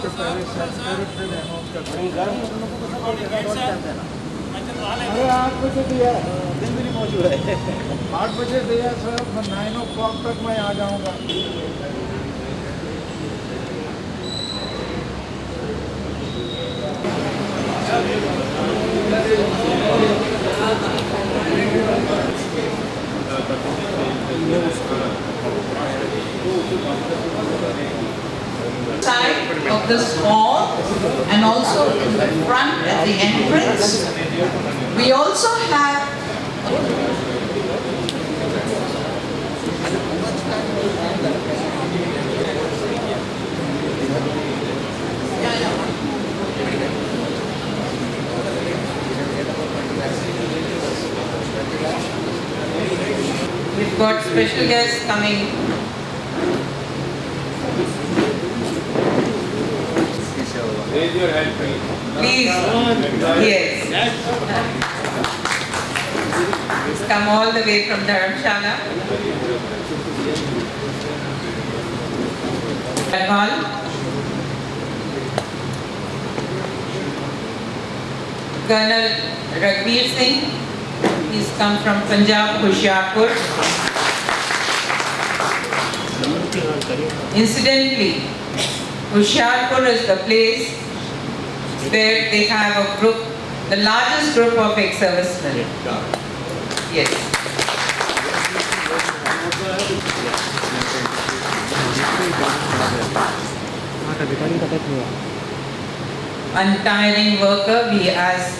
के पहले secretary announce कर अरे 8 बजे दिया दिन भी नहीं मौजूद है 8 बजे दिया सर 9 o'clock तक मैं आ जाऊँगा Side of this hall and also in the front at the entrance. We also have we've got special guests coming. Raise your hand, Please, yes. It's come all the way from Dharamshala. Bengal. Colonel Raghbir Singh, he's come from Punjab, Hoshiarpur. Incidentally, Hoshiarpur is the place where they have a group, the largest group of ex-servicemen. Yes. Untiring worker, we as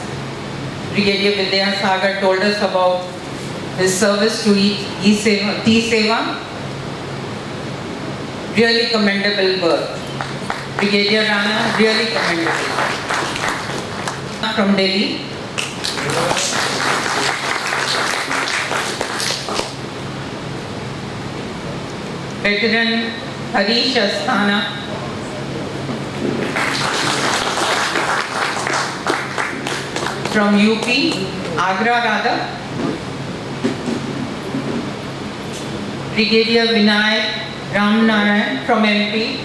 Brigadier Vidya Sagar told us about his service to T-Seva. Really commendable work. Brigadier Rana, really commendable. From Delhi. Veteran Harish Asthana. From UP, Agra rather. Brigadier Vinay Ramnarayan from MP.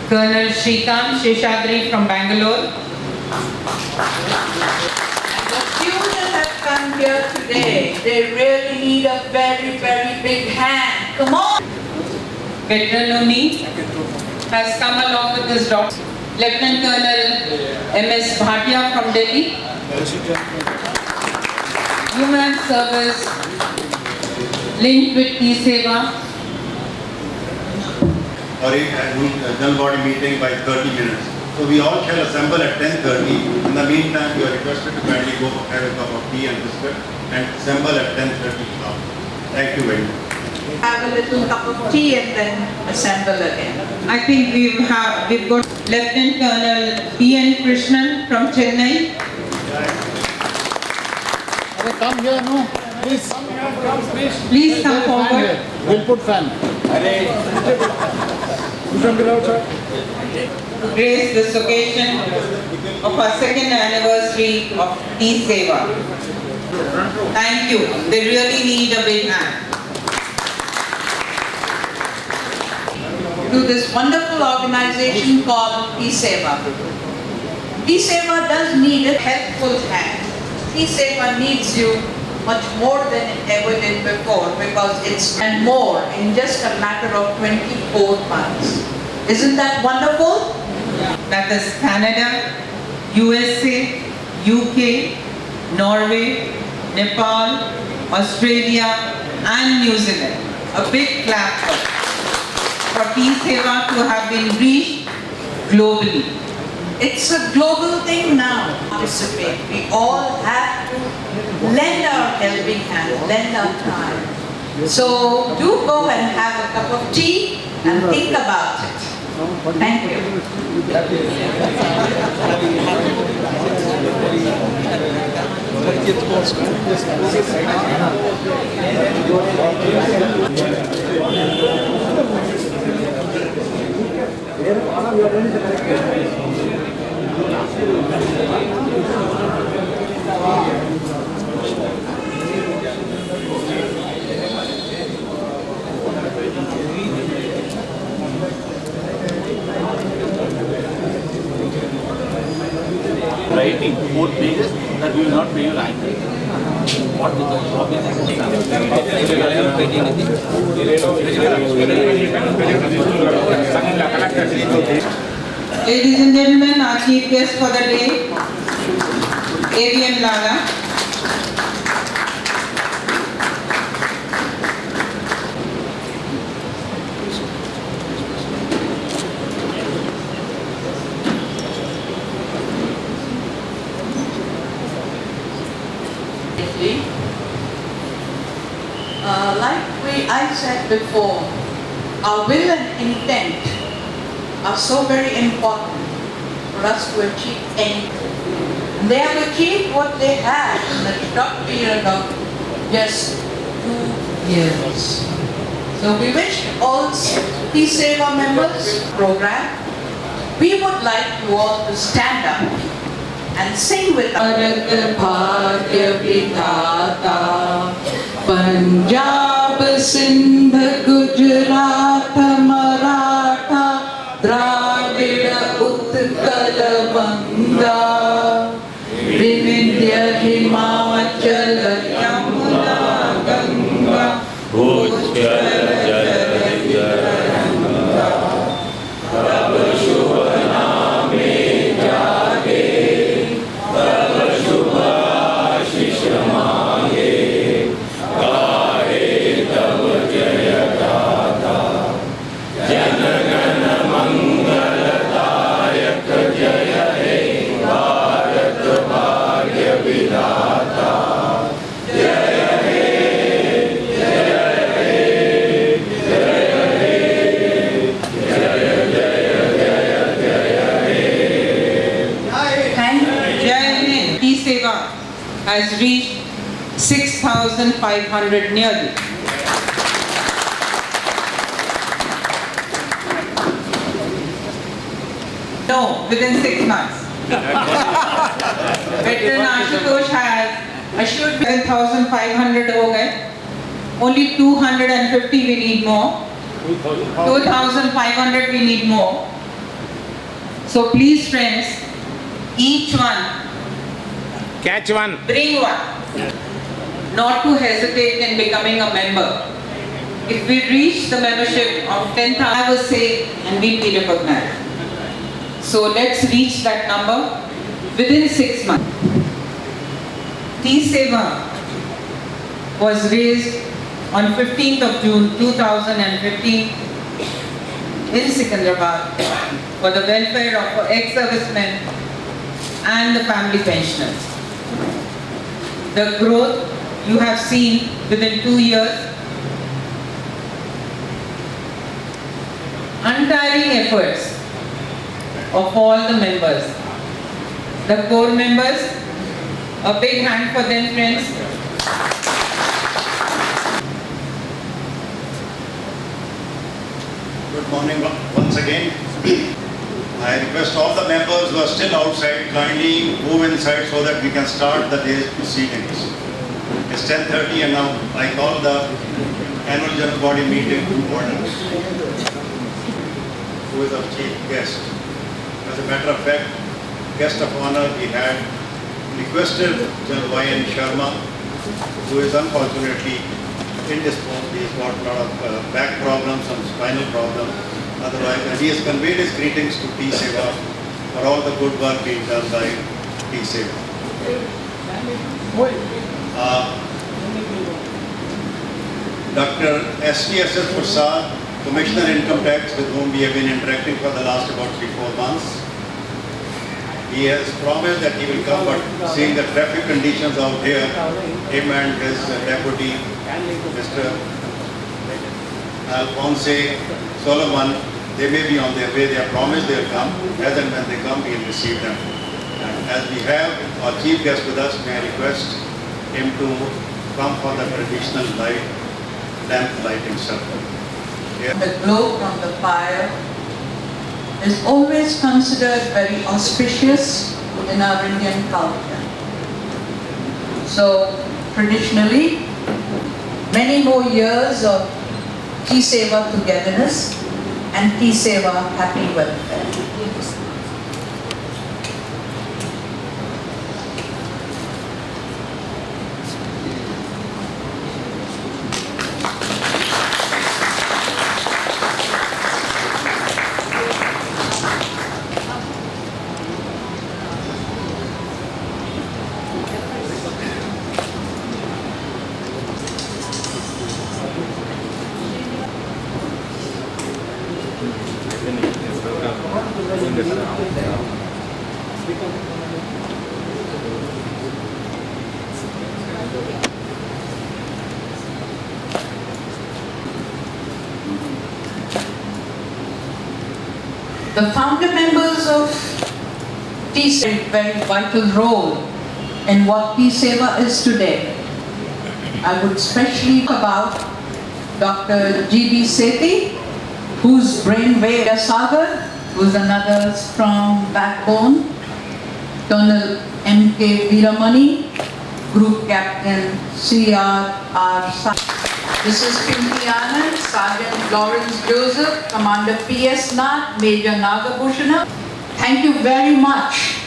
Colonel Shrikant Sheshadri from Bangalore. And the few that have come here today, they really need a very, very big hand. Come on! Veteran Uni has come along with his doctor. Lieutenant Colonel M.S. Bhatia from Delhi. Human service linked with T-Seva. Or a general body meeting by 30 minutes. So we all shall assemble at 10:30. In the meantime, you are requested to kindly go have a cup of tea and biscuit and assemble at 10:30 sharp. Thank you very much. Have a little cup of tea and then assemble again. I think we've got Lieutenant Colonel P.N. Krishnan from Chennai. come here, no? Please. Please come forward. We'll put fan. To grace this occasion of our second anniversary of T-Seva. Thank you. They really need a big hand. To this wonderful organization called T-Seva. T-Seva does need a helpful hand. T-Seva needs you much more than it ever did before because it's and more in just a matter of 24 months. Isn't that wonderful? That is Canada, USA, UK, Norway, Nepal, Australia and New Zealand. A big clap for T-Seva to have been reached globally. It's a global thing now. Participate. We all have to lend our helping hand, lend our time. So do go and have a cup of tea and think about it. Thank you. 4 pages that we will not pay you like what is the Ladies and gentlemen, our chief guest for the day, AVM Lala. I said before, our will and intent are so very important for us to achieve anything. And they have achieved what they had in the short period of just 2 years. So we wish all Peace Seva members program, we would like you all to stand up and sing with us. Punjab, Sindh, Gujarat, Maratha, Dravida, Utkal, Vanga, Vindhya, Himachal, Yamuna, Ganga, Utkal, Jaya, Tab Shubha Naame Jage, Tab Shubha Ashish Mange. Has reached 6,500 nearly. No, within 6 months. Veteran Ashutosh has assured 7,500 ho gaye. Only 250 we need more. 2,500 we need more. So please friends, each one catch one. Bring one. Not to hesitate in becoming a member. If we reach the membership of 10,000, I will say, and we'll be recognized. So let's reach that number within 6 months. Peace Seva was raised on 15th of June 2015 in Secunderabad for the welfare of ex-servicemen and the family pensioners. The growth you have seen within 2 years, untiring efforts of all the members. The core members, a big hand for them, friends. Good morning once again. I request all the members who are still outside kindly move inside so that we can start the day's proceedings. It's 10:30 and now I call the annual general body meeting to order. Who is our chief guest? As a matter of fact, guest of honor we had requested General Y.N. Sharma, who is unfortunately indisposed. He's got a lot of back problems and spinal problems. Otherwise, and he has conveyed his greetings to Peace Seva for all the good work being done by Peace Seva. Dr. S.T.S.S. Prasad, Commissioner Income Tax, with whom we have been interacting for the last about 3-4 months. He has promised that he will come, but seeing the traffic conditions out here, him and his deputy, Mr. Alphonse Solomon, they may be on their way. They have promised they will come. As and when they come, we will receive them. And as we have our chief guest with us, may I request him to come for the traditional lamp lighting ceremony. The glow from the fire is always considered very auspicious in our Indian culture. So traditionally, many more years of Peace Seva togetherness and Peace Seva happy welfare. The founder members of T-Seva very vital role in what T-Seva is today. I would especially talk about Dr. G.B. Sethi, whose brainwave Sagar, who's another strong backbone, Colonel M.K. Veeramani, Group Captain C.R.R. This is Pinky Anand, Sergeant Lawrence Joseph, Commander P.S. Nath, Major Nagabhushana. Thank you very much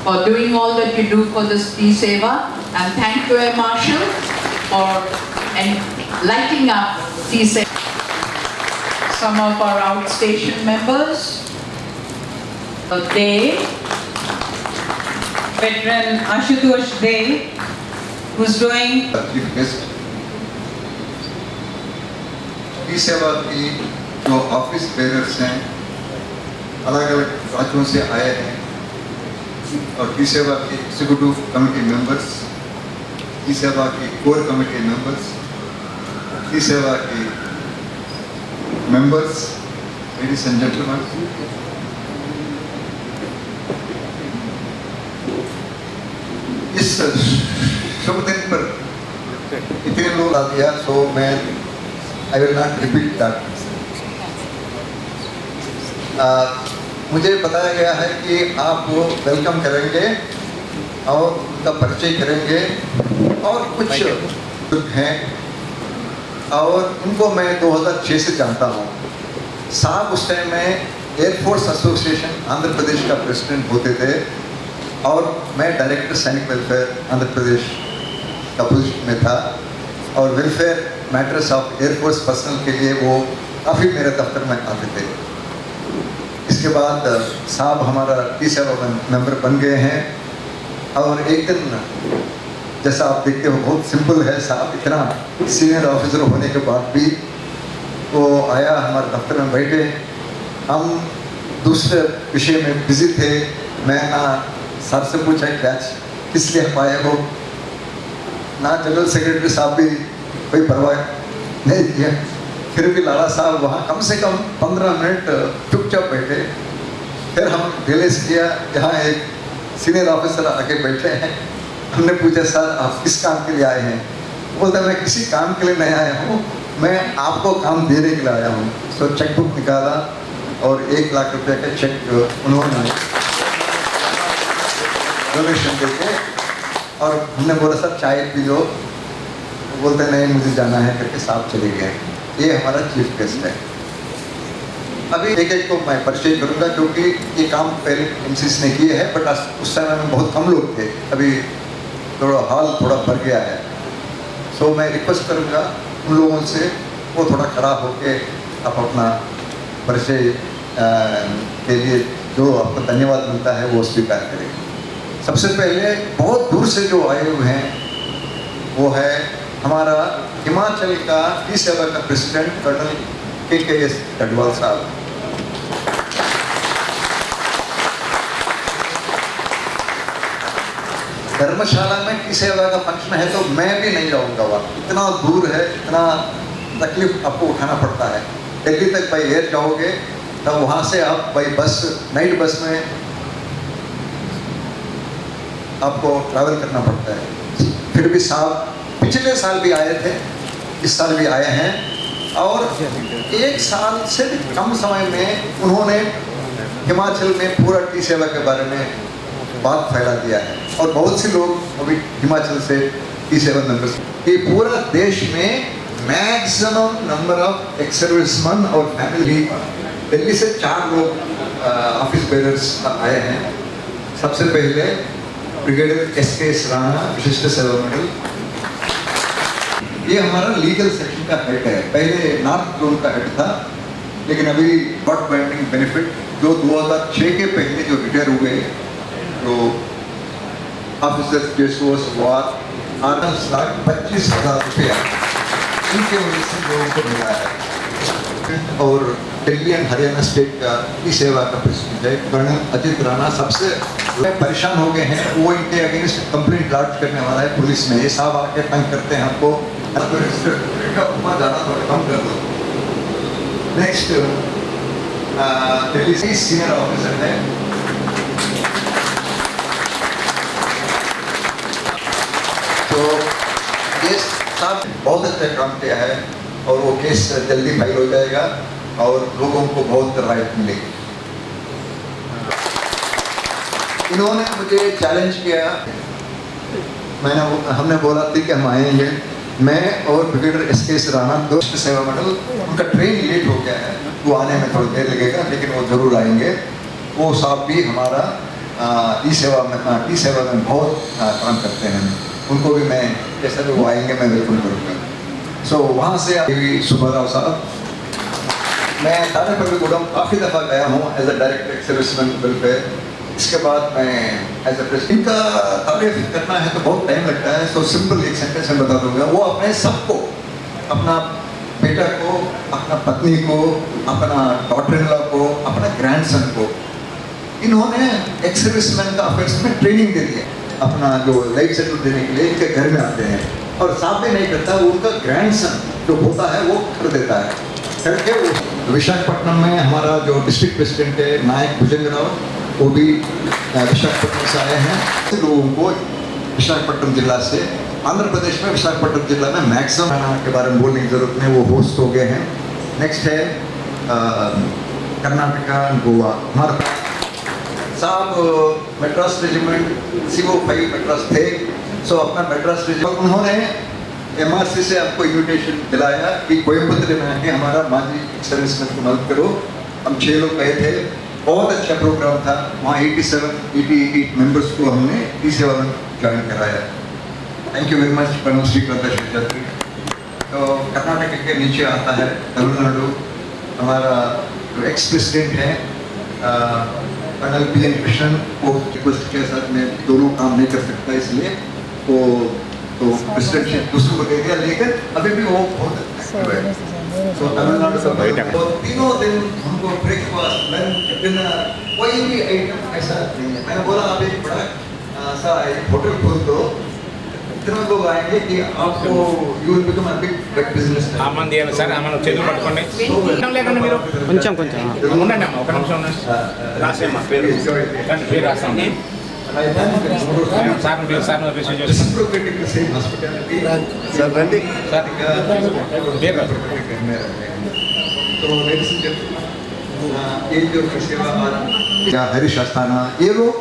for doing all that you do for this T-Seva, and thank you, Air Marshal, for lighting up T-Seva. Some of our outstation members, Dave, veteran Ashutosh Dave, who's doing Chief Guest, T-Seva की जो office bearers हैं अलग अलग राज्यों से आए हैं और T-Seva के एग्जीक्यूटिव कमेटी मेंबर्स, T-Seva की कोर कमेटी मेंबर्स, T-Seva की मेंबर्स, लेडीज एंड जेंटलमैन, इस शुभ दिन पर इतने लोग आ दिया, सो मैं I will not repeat that. मुझे बताया गया है कि आप वो वेलकम करेंगे और उनका परिचय करेंगे और कुछ हैं और उनको मैं 2006 से जानता हूँ। साहब उस टाइम में एयरफोर्स एसोसिएशन आंध्र प्रदेश का प्रेसिडेंट होते थे और मैं डायरेक्टर सैनिक वेलफेयर आंध्र प्रदेश का पोजीशन में था और welfare matters of air force personal के लिए वो काफ़ी मेरे दफ्तर में आते थे। इसके बाद साहब हमारा T-Seva मेंबर बन गए हैं और एक दिन जैसा आप देखते हो बहुत सिंपल है, साहब इतना सीनियर ऑफिसर होने के बाद भी वो आया हमारे दफ्तर में बैठे, हम दूसरे विषय में बिजी थे। मैं ना सर से पूछा क्या किस लिए हम आए हो, ना जनरल सेक्रेटरी साहब भी कोई परवाह नहीं किया, फिर भी लाला साहब वहाँ कम से कम 15 मिनट चुपचाप बैठे। फिर हम रियलाइज किया यहाँ एक सीनियर ऑफिसर आके बैठे हैं। हमने पूछा सर आप किस काम के लिए आए हैं? बोलता मैं किसी काम के लिए नहीं आया हूँ, मैं आपको काम देने के लिए आया हूँ। तो चेक बुक निकाला और 1 लाख रुपये का चेक उन्होंने डोनेशन देके और हमने बोला सर चाय पी लो, बोलते नहीं मुझे जाना है करके साहब चले गए। ये हमारा चीफ गेस्ट है। अभी एक एक को मैं परिचय करूँगा क्योंकि ये काम पहले एमसीसी ने किए हैं, बट उस समय में बहुत कम लोग थे, अभी थोड़ा हॉल थोड़ा भर गया है। सो मैं रिक्वेस्ट करूँगा उन लोगों से वो थोड़ा खड़ा होके आप अपना परिचय के लिए जो आपको धन्यवाद मिलता है वो स्वीकार करें। सबसे पहले बहुत दूर से जो आए हुए हैं वो है हमारा हिमाचल का T-Seva का प्रेसिडेंट कर्नल KKS गढ़वाल साहब। धर्मशाला में T-Seva का फंक्शन है तो मैं भी नहीं जाऊंगा वहाँ, इतना दूर है, इतना तकलीफ आपको उठाना पड़ता है। दिल्ली तक बाई एयर जाओगे तब वहाँ से आप बाई बस, नाइट बस में आपको ट्रैवल करना पड़ता है। फिर भी साहब पिछले साल भी आए थे, इस साल भी आए हैं और 1 साल से भी कम समय में उन्होंने हिमाचल में पूरा T-Seva के बारे में बात फैला दिया है और बहुत से लोग अभी हिमाचल से T-Seva मेंबर्स। ये पूरा देश में maximum number of ex serviceman और फैमिली, दिल्ली से 4 लोग ऑफिस बेयरर्स आए हैं। सबसे पहले ब्रिगेडियर SK राणा, विशिष्ट सेवा मेडल। ये हमारा लीगल सेक्शन का हेड है, पहले नॉर्थ जोन का हेड था लेकिन अभी बट बैंडिंग बेनिफिट जो 2006 के पहले जो रिटायर हुए तो ऑफिसर जेसोस वार 8,25,000 रुपया इनके वजह से लोगों को मिला है। और दिल्ली एंड हरियाणा स्टेट का ई सेवा का प्रेसिडेंट है कर्नल अजित राणा। सबसे परेशान हो गए हैं, वो इनके अगेंस्ट कंप्लेंट लॉन्च करने वाला है पुलिस में। ये साहब आके तंग करते हैं हमको, ऊपर जाना थोड़ा कम कर दो। नेक्स्ट दिल्ली से सीनियर ऑफिसर है तो ये साहब बहुत अच्छा काम किया है और वो केस जल्दी फाइल हो जाएगा और लोगों को बहुत राहत मिलेगी। इन्होंने मुझे चैलेंज किया, हमने बोला थी कि हम आएंगे। मैं और ब्रिगेडियर एस राणा दोस्त सेवा मंडल, उनका ट्रेन लेट हो गया है, वो आने में थोड़ी देर लगेगा लेकिन वो जरूर आएंगे। वो साहब भी हमारा ई सेवा में बहुत काम करते हैं, उनको भी मैं जैसा भी वो आएंगे मैं वेलकम करूँगा। सो वहाँ से सुब्बाराव साहब, मैं तानेपल्लीगुडम काफ़ी दफ़ा गया हूँ as a director ex serviceman welfare. इसके बाद मैं एज अ प्रेसिडेंट का तारीफ करना है तो बहुत टाइम लगता है, तो सिंपल एक सेंटेंस में बता दूंगा। वो अपने सबको, अपना बेटा को, अपना पत्नी को, अपना डॉटर इन लॉ को, अपना ग्रैंडसन को, इन्होंने एक्स सर्विसमैन का अफेयर्स में ट्रेनिंग दे दिया। अपना जो लाइफ सेटल देने के लिए इनके घर में आते हैं और साहब भी नहीं करता, उनका ग्रैंडसन जो होता है वो कर देता है। करके वो विशाखापट्टनम में हमारा जो डिस्ट्रिक्ट प्रेसिडेंट है नायक भुजंगराव, वो भी विशाखापट्टनम से आए हैं। लोगों को विशाखापट्टनम जिला से, आंध्र प्रदेश में विशाखापट्टनम जिला में मैक्सिमम के बारे में बोलने की जरूरत नहीं, वो होस्ट हो गए हैं। नेक्स्ट है कर्नाटका, गोवा। हमारे साहब मेड्रास रेजिमेंट CO5 मेड्रास थे, सो अपना मेड्रास रेजिमेंट उन्होंने MRC से आपको इन्विटेशन दिलाया कि कोयम्बतूर में आके हमारा माजी सर्विसमैन को मदद करो। हम 6 लोग गए थे, बहुत अच्छा प्रोग्राम था। वहाँ 88 मेंबर्स को हमने ई सेवा में ज्वाइन कराया। Thank you very much colonel Shri Pratap. तो कर्नाटक के नीचे आता है तमिलनाडु, हमारा जो एक्स प्रेसिडेंट है कर्नल PN कृष्णन को रिक्वेस्ट के साथ में दोनों काम नहीं कर सकता, इसलिए वो तो प्रेसिडेंटशिप दूसरों को दे दिया, लेकिन अभी भी वो बहुत अच्छा है। तो तमिलनाडु का तो तीनों दिन हमको ब्रेकफास्ट, लंच, डिनर, कोई भी आइटम ऐसा नहीं है। मैंने बोला आप एक बड़ा सा एक होटल खोल दो, इतने लोग आएंगे कि आपको you will become a big business. ఆమంది అని సార్ ఆమెను చేతులు పట్టుకోండి లేకండి మీరు కొంచెం ఉండండి అమ్మ, ఒక నిమిషం ఉండండి. రాసేమ్మా పేరు రాస్తాం సార్ సార్ రిసీవ్ చేస్తాం సార్ రండి సార్ పేరు రాదు. तो ये जो सेवा या हरीश अस्थाना, ये लोग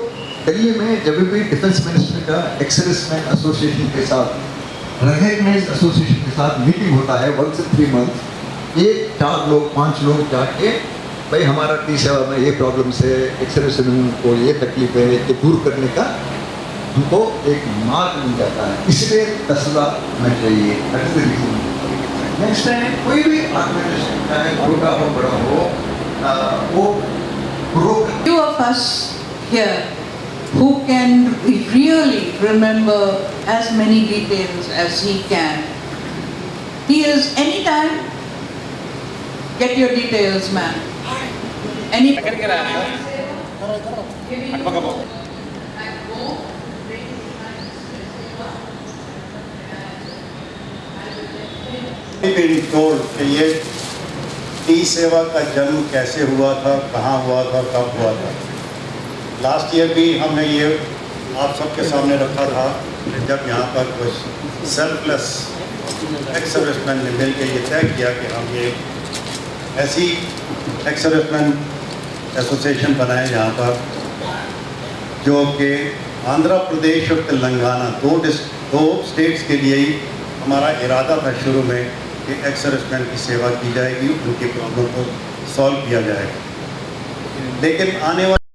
दिल्ली में जब भी डिफेंस मिनिस्टर का एक्स सर्विसमैन एसोसिएशन के साथ, रिकॉग्नाइज्ड एसोसिएशन के साथ मीटिंग होता है 1 से 3 मंथ, ये 4 लोग 5 लोग जाके भाई हमारा टी सेवा में ये प्रॉब्लम से एक्स सर्विसमैन को ये तकलीफ है, ये दूर करने का हमको एक मार्ग मिल जाता है। इसलिए 10,000 में चाहिए। नेक्स्ट टाइम कोई भी ऑर्गेनाइजेशन चाहे छोटा हो बड़ा हो, वो grow. Few of us here who can really remember as many details as he can. He is anytime, get your details, man. Any. ఎక్కడికి రా అటుపక్క పో. been told कि ये ई सेवा का जन्म कैसे हुआ था, कहाँ हुआ था, कब हुआ था। लास्ट ईयर भी हमने ये आप सबके सामने रखा था जब यहाँ पर कुछ सेल्फलेस एक्स सर्विसमैन ने मिल के ये तय किया कि हम ये ऐसी एक्स सर्विसमैन एसोसिएशन बनाए जहाँ पर जो कि आंध्र प्रदेश और तेलंगाना दो स्टेट्स के लिए ही हमारा इरादा था शुरू में कि एक्स सर्विसमैन की सेवा की जाएगी, उनकी प्रॉब्लम को सॉल्व किया जाएगा। लेकिन आने वाले